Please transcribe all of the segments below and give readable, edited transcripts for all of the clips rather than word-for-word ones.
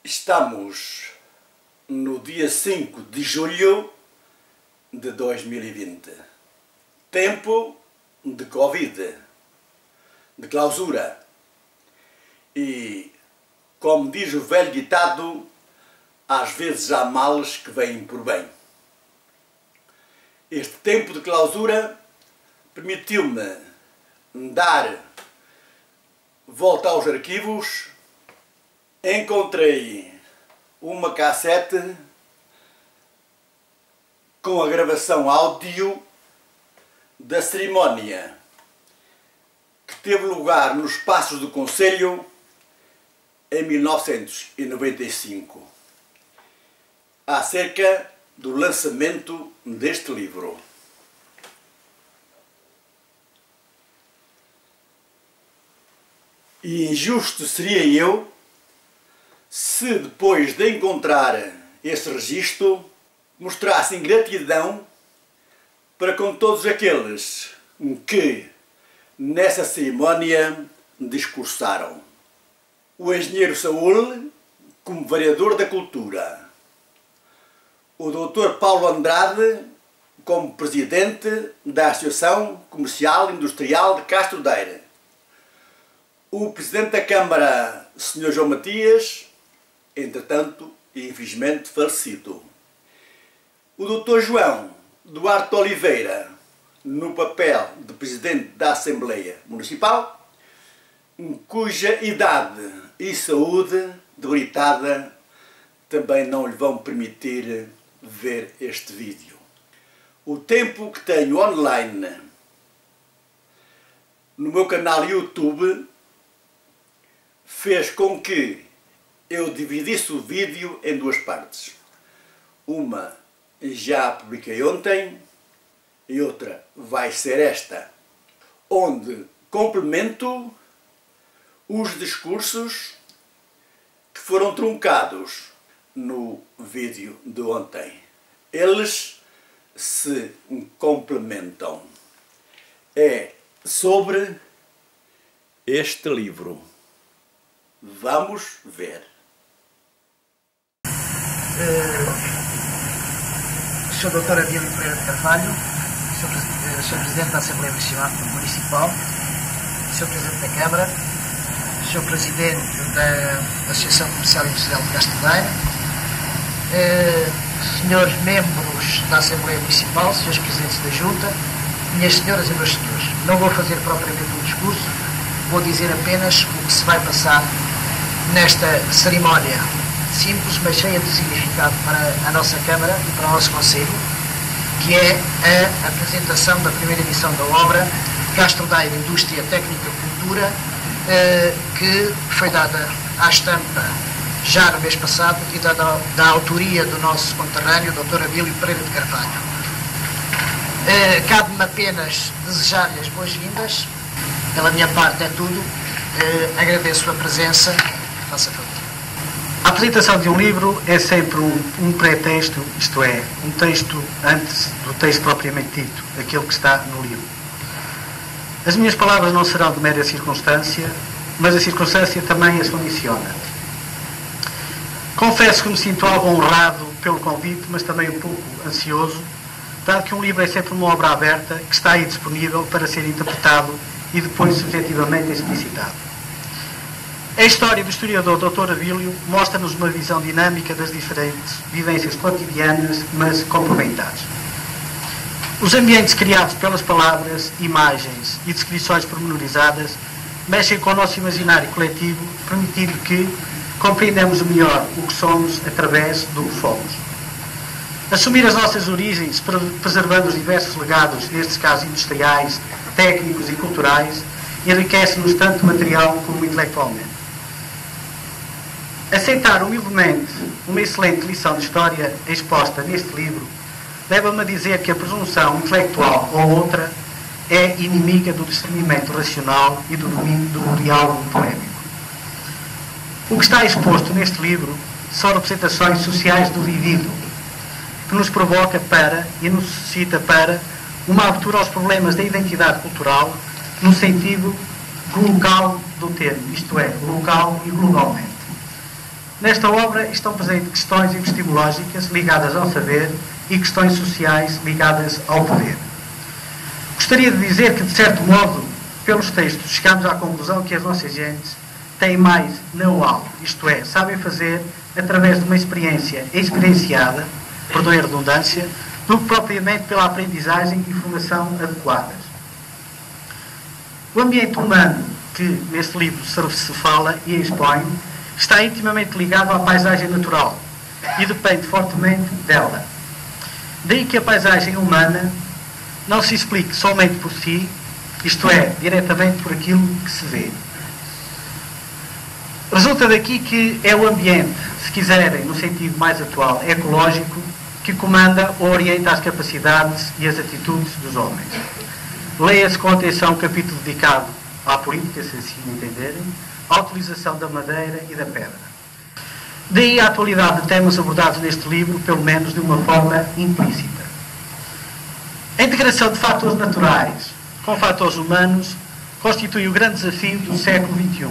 Estamos no dia 5 de julho de 2020. Tempo de Covid, de clausura. E, como diz o velho ditado, às vezes há males que vêm por bem. Este tempo de clausura permitiu-me dar volta aos arquivos. Encontrei uma cassete com a gravação áudio da cerimónia que teve lugar nos Passos do Conselho em 1995, acerca do lançamento deste livro. E injusto seria eu se depois de encontrar esse registro mostrasse ingratidão para com todos aqueles que nessa cerimónia discursaram. O engenheiro Saúl, como vereador da Cultura. O Dr. Paulo Andrade, como presidente da Associação Comercial e Industrial de Castro Daire. O presidente da Câmara, Sr. João Matias, entretanto, infelizmente falecido. O Dr. João Duarte Oliveira, no papel de presidente da Assembleia Municipal, cuja idade e saúde debilitada também não lhe vão permitir ver este vídeo. O tempo que tenho online no meu canal YouTube fez com que eu dividisse o vídeo em duas partes. Uma já publiquei ontem e outra vai ser esta, onde complemento os discursos que foram truncados no vídeo de ontem. Eles se complementam. É sobre este livro. Vamos ver. Sr. Dr. Abílio Pereira de Carvalho, Sr. Presidente da Assembleia Municipal, Sr. Presidente da Câmara, Sr. Presidente da Associação Comercial e Industrial de Castro Daire, Srs. Membros da Assembleia Municipal, Srs. Presidentes da Junta, minhas senhoras e meus senhores. Não vou fazer propriamente um discurso, vou dizer apenas o que se vai passar nesta cerimónia simples, mas cheia de significado para a nossa Câmara e para o nosso Conselho, que é a apresentação da primeira edição da obra Castro Daire Indústria Técnica Cultura, que foi dada à estampa já no mês passado e da autoria do nosso conterrâneo, Dr. Abílio Pereira de Carvalho. Cabe-me apenas desejar-lhe as boas-vindas. Pela minha parte é tudo. Agradeço a presença. Faça favor. A apresentação de um livro é sempre um pré-texto, isto é, um texto antes do texto propriamente dito, aquele que está no livro. As minhas palavras não serão de mera circunstância, mas a circunstância também as condiciona. Confesso que me sinto algo honrado pelo convite, mas também um pouco ansioso, dado que um livro é sempre uma obra aberta que está aí disponível para ser interpretado e depois subjetivamente explicitado. A história do historiador Dr. Abílio mostra-nos uma visão dinâmica das diferentes vivências cotidianas, mas complementares. Os ambientes criados pelas palavras, imagens e descrições pormenorizadas mexem com o nosso imaginário coletivo, permitindo que compreendamos melhor o que somos através do que fomos. Assumir as nossas origens, preservando os diversos legados, nestes casos industriais, técnicos e culturais, enriquece-nos tanto material como intelectualmente. Aceitar humildemente uma excelente lição de história exposta neste livro leva-me a dizer que a presunção intelectual ou outra é inimiga do discernimento racional e do domínio do diálogo polémico. O que está exposto neste livro são representações sociais do vivido, que nos provoca para e nos suscita para uma abertura aos problemas da identidade cultural no sentido global do termo, isto é, local e globalmente. Nesta obra estão presentes questões epistemológicas ligadas ao saber e questões sociais ligadas ao poder. Gostaria de dizer que, de certo modo, pelos textos, chegamos à conclusão que as nossas gentes têm mais know-how, isto é, sabem fazer através de uma experiência experienciada, perdoem a redundância, do que propriamente pela aprendizagem e formação adequadas. O ambiente humano que neste livro se fala e expõe está intimamente ligado à paisagem natural e depende fortemente dela. Daí que a paisagem humana não se explique somente por si, isto é, diretamente por aquilo que se vê. Resulta daqui que é o ambiente, se quiserem, no sentido mais atual, ecológico, que comanda ou orienta as capacidades e as atitudes dos homens. Leia-se com atenção o capítulo dedicado à política, se assim entenderem, à utilização da madeira e da pedra. Daí a atualidade de temas abordados neste livro, pelo menos de uma forma implícita. A integração de fatores naturais com fatores humanos constitui o grande desafio do século XXI.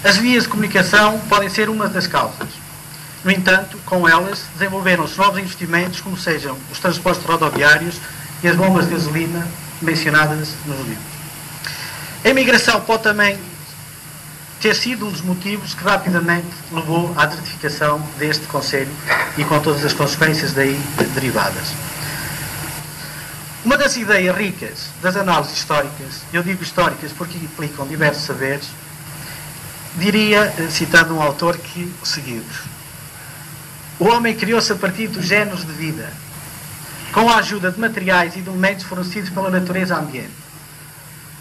As vias de comunicação podem ser uma das causas. No entanto, com elas, desenvolveram-se novos investimentos, como sejam os transportes rodoviários e as bombas de gasolina mencionadas nos livros. A imigração pode também ter sido um dos motivos que rapidamente levou à desertificação deste concelho e com todas as consequências daí derivadas. Uma das ideias ricas das análises históricas, eu digo históricas porque implicam diversos saberes, diria, citando um autor, que o seguinte: o homem criou-se a partir dos géneros de vida, com a ajuda de materiais e de elementos fornecidos pela natureza ambiente.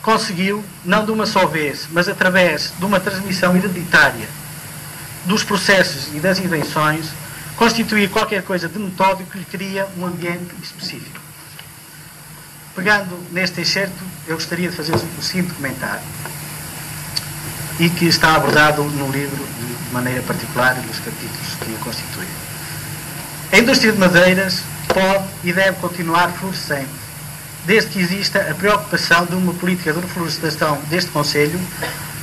Conseguiu, não de uma só vez, mas através de uma transmissão hereditária dos processos e das invenções, constituir qualquer coisa de metódico que lhe cria um ambiente específico. Pegando neste excerto, eu gostaria de fazer o seguinte comentário, e que está abordado no livro de maneira particular nos capítulos que o constituem. A indústria de madeiras pode e deve continuar florescente, desde que exista a preocupação de uma política de reflorestação deste concelho,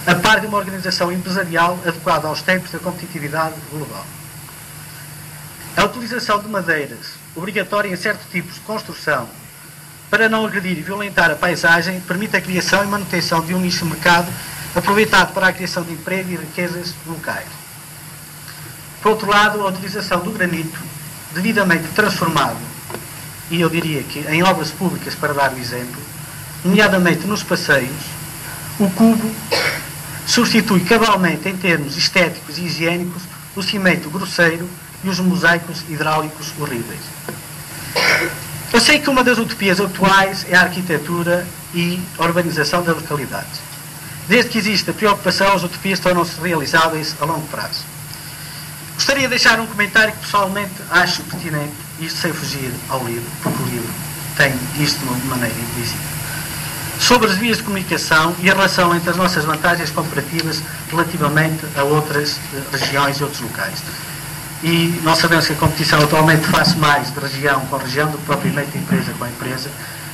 a par de uma organização empresarial adequada aos tempos da competitividade global. A utilização de madeiras, obrigatória em certos tipos de construção, para não agredir e violentar a paisagem, permite a criação e manutenção de um nicho de mercado aproveitado para a criação de emprego e riquezas locais. Por outro lado, a utilização do granito, devidamente transformado, e eu diria que em obras públicas, para dar o exemplo, nomeadamente nos passeios, o cubo substitui cabalmente, em termos estéticos e higiênicos, o cimento grosseiro e os mosaicos hidráulicos horríveis. Eu sei que uma das utopias atuais é a arquitetura e a urbanização das localidades. Desde que existe a preocupação, as utopias tornam-se realizáveis a longo prazo. Gostaria de deixar um comentário que pessoalmente acho pertinente, isto sem fugir ao livro, porque o livro tem isto de maneira implícita, sobre as vias de comunicação e a relação entre as nossas vantagens comparativas relativamente a outras regiões e outros locais. E nós sabemos que a competição atualmente faz mais de região com região do que propriamente empresa com empresa,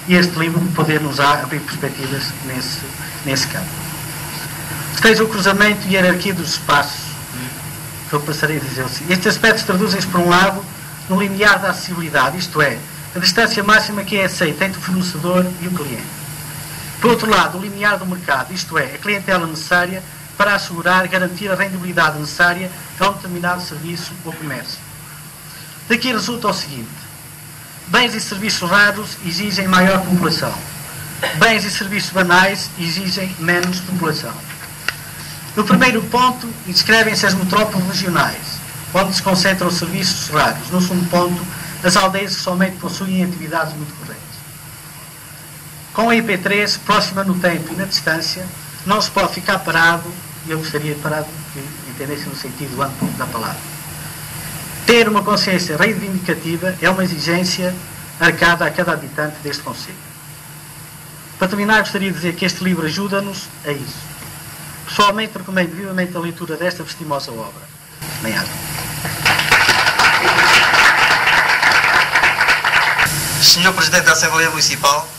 e este livro poder nos abrir perspectivas nesse campo. Esteja o cruzamento e a hierarquia dos espaços, que eu passarei a dizer assim. Estes aspectos traduzem-se, por um lado, no limiar da acessibilidade, isto é, a distância máxima que é aceita entre o fornecedor e o cliente. Por outro lado, o limiar do mercado, isto é, a clientela necessária para assegurar e garantir a rendibilidade necessária a um determinado serviço ou comércio. Daqui resulta o seguinte: bens e serviços raros exigem maior população. Bens e serviços banais exigem menos população. No primeiro ponto, descrevem-se as metrópoles regionais, onde se concentram os serviços raros. No segundo ponto, as aldeias que somente possuem atividades muito correntes. Com a IP3, próxima no tempo e na distância, não se pode ficar parado, e eu gostaria de parar, que entendessem no sentido amplo da palavra. Ter uma consciência reivindicativa é uma exigência arcada a cada habitante deste concelho. Para terminar, gostaria de dizer que este livro ajuda-nos a isso. Pessoalmente, recomendo vivamente a leitura desta vestimosa obra. Obrigado. Senhor Presidente da Assembleia Municipal,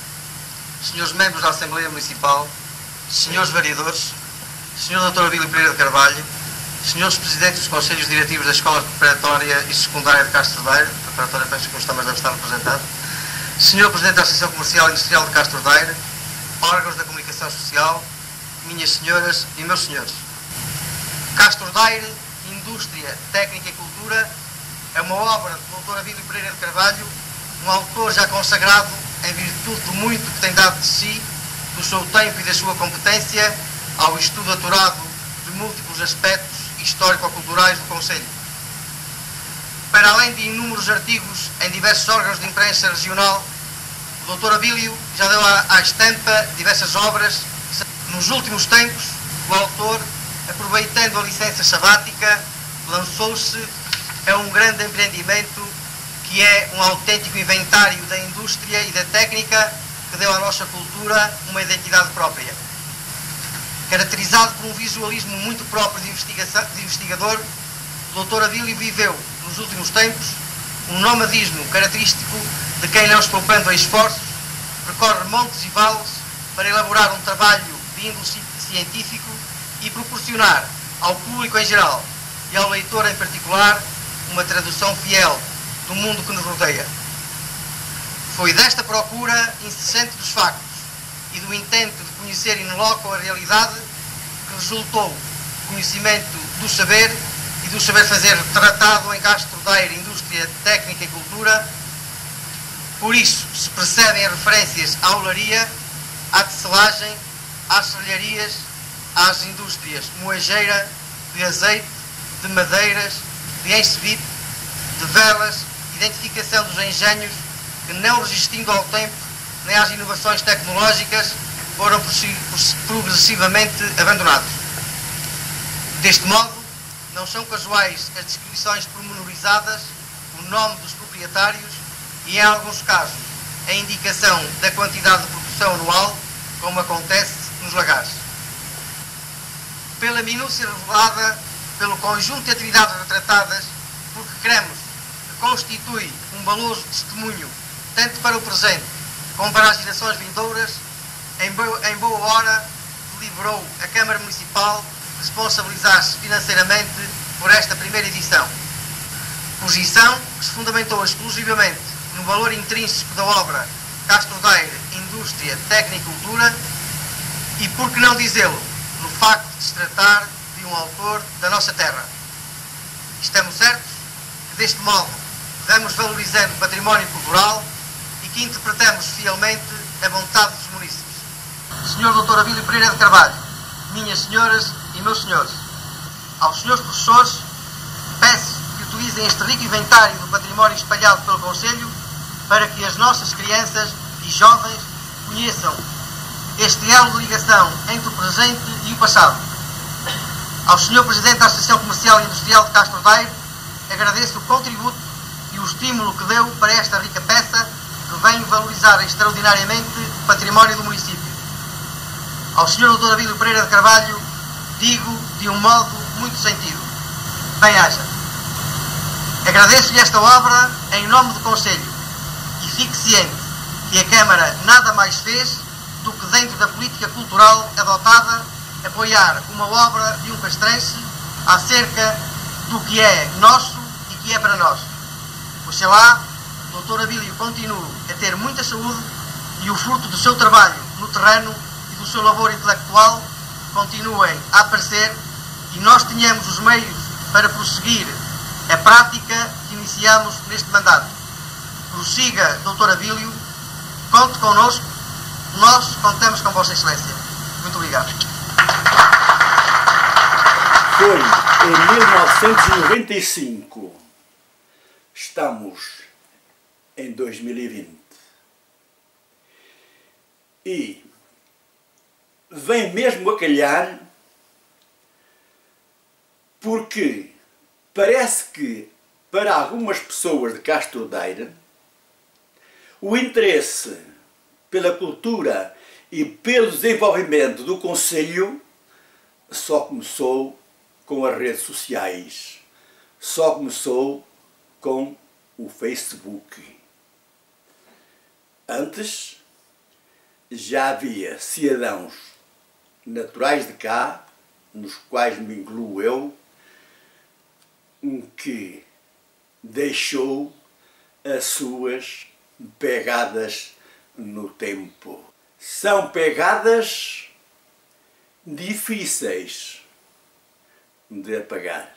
Senhores Membros da Assembleia Municipal, Senhores Vereadores, Sr. Dr. Abílio Pereira de Carvalho, senhores presidentes dos conselhos diretivos da Escola Preparatória e Secundária de Castro Daire, preparatória penso que não está, mas deve estar representado, senhor presidente da Associação Comercial e Industrial de Castro Daire, órgãos da comunicação social, minhas senhoras e meus senhores. Castro Daire, Indústria, Técnica e Cultura é uma obra do Dr. Abílio Pereira de Carvalho, um autor já consagrado em virtude do muito que tem dado de si, do seu tempo e da sua competência ao estudo aturado de múltiplos aspectos histórico-culturais do Conselho. Para além de inúmeros artigos em diversos órgãos de imprensa regional, o Dr. Abílio já deu à estampa diversas obras. Nos últimos tempos, o autor, aproveitando a licença sabática, lançou-se a um grande empreendimento que é um autêntico inventário da indústria e da técnica que deu à nossa cultura uma identidade própria. Caracterizado por um visualismo muito próprio de investigador, o Dr. Abílio viveu, nos últimos tempos, um nomadismo característico de quem, não se poupando a esforços, percorre montes e vales para elaborar um trabalho de índole científico e proporcionar ao público em geral e ao leitor em particular uma tradução fiel do mundo que nos rodeia. Foi desta procura incessante dos factos e do intento de conhecer in loco a realidade que resultou o conhecimento do saber e do saber fazer tratado em Castro Daire, Indústria, Técnica e Cultura. Por isso se percebem as referências à olaria, à tecelagem, às serralharias, às indústrias moageira, de azeite, de madeiras, de encebipe, de velas, identificação dos engenhos que, não resistindo ao tempo nem às inovações tecnológicas, foram progressivamente abandonados. Deste modo, não são casuais as descrições pormenorizadas, o nome dos proprietários e, em alguns casos, a indicação da quantidade de produção anual, como acontece nos lagares. Pela minúcia revelada, pelo conjunto de atividades retratadas, porque cremos que constitui um valioso testemunho tanto para o presente como para as gerações vindouras, em boa hora deliberou a Câmara Municipal responsabilizar-se financeiramente por esta primeira edição. Posição que se fundamentou exclusivamente no valor intrínseco da obra Castro Daire, Indústria, Técnica e Cultura e, por que não dizê-lo, no facto de se tratar de um autor da nossa terra. Estamos certos que, deste modo, vamos valorizando o património cultural e que interpretamos fielmente a vontade dos munícipes. Sr. Dr. Abílio Pereira de Carvalho, minhas senhoras e meus senhores, aos senhores professores, peço que utilizem este rico inventário do património espalhado pelo Conselho para que as nossas crianças e jovens conheçam este elo de ligação entre o presente e o passado. Ao Sr. Presidente da Associação Comercial e Industrial de Castro Daire, agradeço o contributo e o estímulo que deu para esta rica peça que vem valorizar extraordinariamente o património do município. Ao Sr. Dr. Abílio Pereira de Carvalho, digo de um modo muito sentido: bem-aja. Agradeço-lhe esta obra em nome do Conselho e fique ciente que a Câmara nada mais fez do que, dentro da política cultural adotada, apoiar uma obra de um castrense acerca do que é nosso e que é para nós. Oxalá o Dr. Abílio continue a ter muita saúde e o fruto do seu trabalho no terreno e do seu labor intelectual continuem a aparecer e nós tenhamos os meios para prosseguir a prática que iniciamos neste mandato. Prossiga, Dr. Abílio, conte connosco, nós contamos com Vossa Excelência. Muito obrigado. Foi em 1995. Estamos em 2020. E vem mesmo a calhar porque parece que, para algumas pessoas de Castro Daire, o interesse pela cultura e pelo desenvolvimento do Conselho só começou com as redes sociais, só começou com o Facebook. Antes já havia cidadãos naturais de cá, nos quais me incluo eu, que deixou as suas pegadas no tempo. São pegadas difíceis de apagar.